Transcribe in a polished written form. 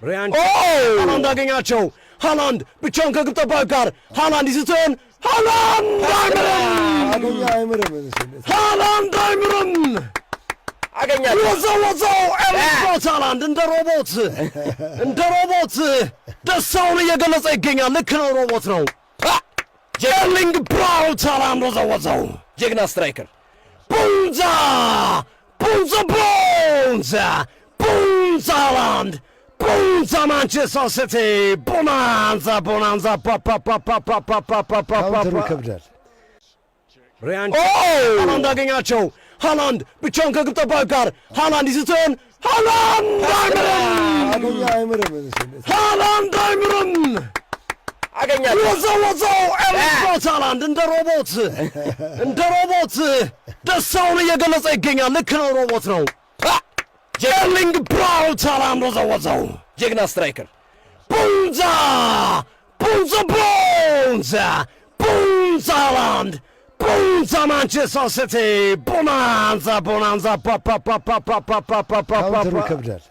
ሪያን ሃላንድ አገኛቸው። ሃላንድ ብቻውን ከግብ ጠባቂ ጋር ሃላንድ ይስጥን። ሃላንድ አይምርም። ሃላንድ አይምርም። አገኛቸው ወዛው ኤርሊንግ ሃላንድ እንደ ሮቦት ደስታውን እየገለጸ ይገኛል። ልክ ነው፣ ሮቦት ነው። ኤርሊንግ ብራውት ሃላንድ ወዛው ጀግና ስትራይከር ቡንዛ ሃላንድ ቡንዛ ማንቸስተር ሲቲ ቦናንዛ ይከብዳል። ሪያን ሃላንድ አገኛቸው። ሃላንድ ብቻውን ከግብ ጠባቂ ጋር ሃላንድ ይስጥን። ሃላንድ አይምርም። አገኛቸው ወዛው ኤርሊንግ ሃላንድ እንደ ሮቦት ደስታውን እየገለጸ ይገኛል። ልክ ነው፣ ሮቦት ነው። ኤርሊንግ ብራውት ሃላንድ ወዛው ጀግና ስትራይከር ቡንዛ ሃላንድ ቡንዛ ማንቸስተር ሲቲ ቦናንዛ ካውንተሩ ይከብዳል።